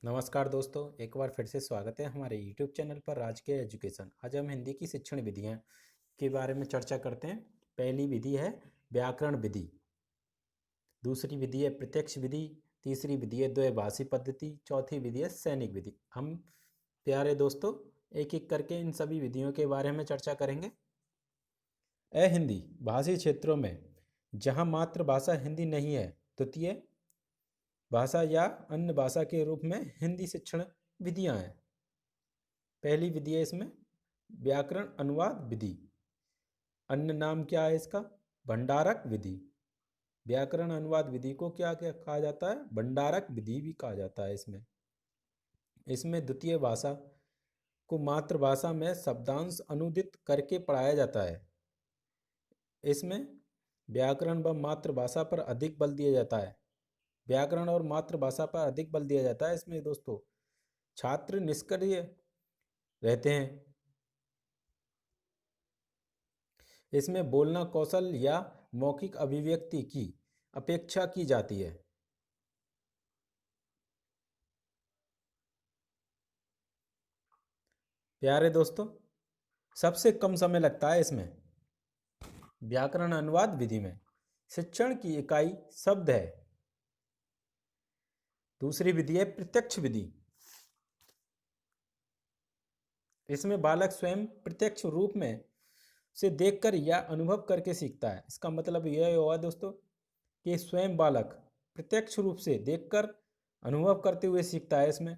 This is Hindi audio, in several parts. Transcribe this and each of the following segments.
नमस्कार दोस्तों, एक बार फिर से स्वागत है हमारे YouTube चैनल पर राजकीय एजुकेशन। आज हम हिंदी की शिक्षण विधियाँ के बारे में चर्चा करते हैं। पहली विधि है व्याकरण विधि, दूसरी विधि है प्रत्यक्ष विधि, तीसरी विधि है द्वैभाषी पद्धति, चौथी विधि है सैनिक विधि। हम प्यारे दोस्तों एक एक करके इन सभी विधियों के बारे में चर्चा करेंगे। हिंदी भाषी क्षेत्रों में जहाँ मातृभाषा हिंदी नहीं है, द्वितीय भाषा या अन्य भाषा के रूप में हिंदी शिक्षण विधियां हैं। पहली विधि है इसमें व्याकरण अनुवाद विधि। अन्य नाम क्या है इसका? भंडारक विधि। व्याकरण अनुवाद विधि को क्या क्या कहा जाता है? भंडारक विधि भी कहा जाता है। इसमें द्वितीय भाषा को मातृभाषा में शब्दांश अनुदित करके पढ़ाया जाता है। इसमें व्याकरण व मातृभाषा पर अधिक बल दिया जाता है। व्याकरण और मातृभाषा पर अधिक बल दिया जाता है। इसमें दोस्तों छात्र निष्क्रिय रहते हैं। इसमें बोलना कौशल या मौखिक अभिव्यक्ति की अपेक्षा की जाती है। प्यारे दोस्तों सबसे कम समय लगता है इसमें व्याकरण अनुवाद विधि में। शिक्षण की इकाई शब्द है। दूसरी विधि है प्रत्यक्ष विधि। इसमें बालक स्वयं प्रत्यक्ष रूप में से देखकर या अनुभव करके सीखता है। इसका मतलब यह हुआ दोस्तों कि स्वयं बालक प्रत्यक्ष रूप से देखकर अनुभव करते हुए सीखता है। इसमें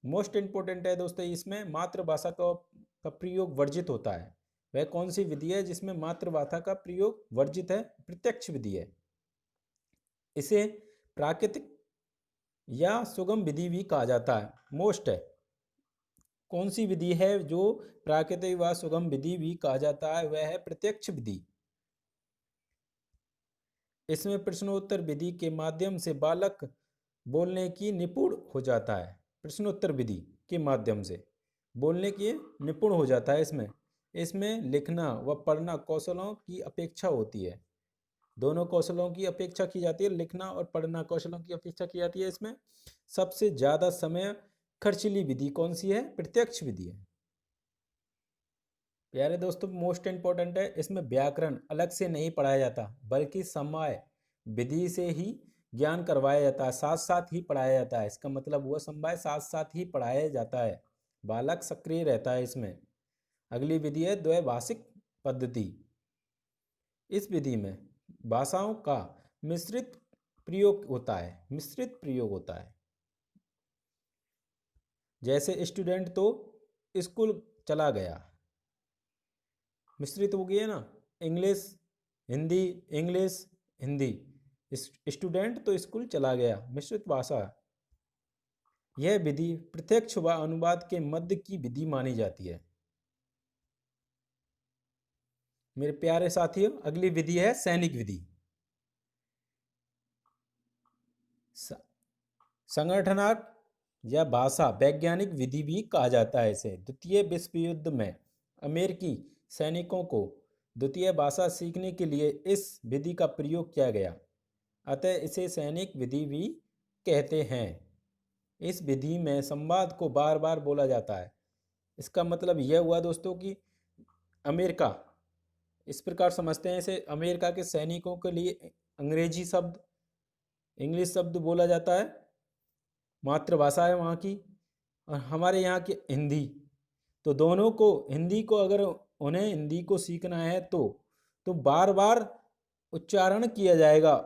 मोस्ट इम्पोर्टेंट है दोस्तों, इसमें मातृभाषा का प्रयोग वर्जित होता है। वह कौन सी विधि है जिसमें मातृभाषा का प्रयोग वर्जित है? प्रत्यक्ष विधि है। इसे प्राकृतिक या सुगम विधि भी कहा जाता है। मोस्ट है कौन सी विधि है जो प्राकृतिक व सुगम विधि भी कहा जाता है? वह है प्रत्यक्ष विधि। इसमें प्रश्नोत्तर विधि के माध्यम से बालक बोलने की निपुण हो जाता है। प्रश्नोत्तर विधि के माध्यम से बोलने की निपुण हो जाता है। इसमें लिखना व पढ़ना कौशलों की अपेक्षा होती है। दोनों कौशलों की अपेक्षा की जाती है। लिखना और पढ़ना कौशलों की अपेक्षा की जाती है। इसमें सबसे ज़्यादा समय खर्चीली विधि कौन सी है? प्रत्यक्ष विधि है। प्यारे दोस्तों मोस्ट इम्पोर्टेंट है, इसमें व्याकरण अलग से नहीं पढ़ाया जाता बल्कि समय विधि से ही ज्ञान करवाया जाता है, साथ साथ ही पढ़ाया जाता है। इसका मतलब हुआ समय साथ साथ ही पढ़ाया जाता है। बालक सक्रिय रहता है इसमें। अगली विधि है द्वैभाषिक पद्धति। इस विधि में भाषाओं का मिश्रित प्रयोग होता है। जैसे स्टूडेंट तो स्कूल चला गया, मिश्रित हो गया ना, English Hindi, English Hindi. Student तो स्कूल चला गया, मिश्रित भाषा। यह विधि प्रत्यक्ष व अनुवाद के मध्य की विधि मानी जाती है। मेरे प्यारे साथियों अगली विधि है सैनिक विधि। संगठनात्मक या भाषा वैज्ञानिक विधि भी कहा जाता है इसे। द्वितीय विश्व युद्ध में अमेरिकी सैनिकों को द्वितीय भाषा सीखने के लिए इस विधि का प्रयोग किया गया, अतः इसे सैनिक विधि भी कहते हैं। इस विधि में संवाद को बार बार बोला जाता है। इसका मतलब यह हुआ दोस्तों कि अमेरिका, इस प्रकार समझते हैं इसे, अमेरिका के सैनिकों के लिए अंग्रेजी शब्द, इंग्लिश शब्द बोला जाता है, मातृभाषा है वहाँ की, और हमारे यहाँ की हिंदी। तो दोनों को, हिंदी को अगर उन्हें हिंदी को सीखना है तो बार बार उच्चारण किया जाएगा।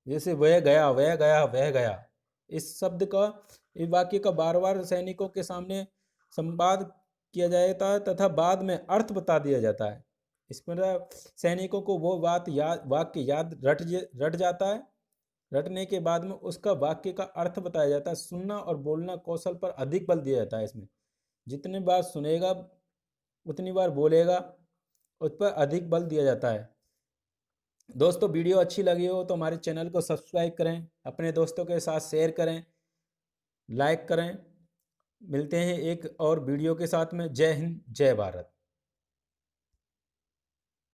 जैसे वह गया, वह गया, वह गया, इस शब्द का, इस वाक्य का बार बार सैनिकों के सामने संवाद किया जाता है तथा बाद में अर्थ बता दिया जाता है। इस पर सैनिकों को वो वाक्य याद रट जाता है। रटने के बाद में उसका वाक्य का अर्थ बताया जाता है। सुनना और बोलना कौशल पर अधिक बल दिया जाता है। इसमें जितनी बार सुनेगा उतनी बार बोलेगा, उस पर अधिक बल दिया जाता है। दोस्तों वीडियो अच्छी लगी हो तो हमारे चैनल को सब्सक्राइब करें, अपने दोस्तों के साथ शेयर करें, लाइक करें। मिलते हैं एक और वीडियो के साथ में। जय हिंद, जय भारत।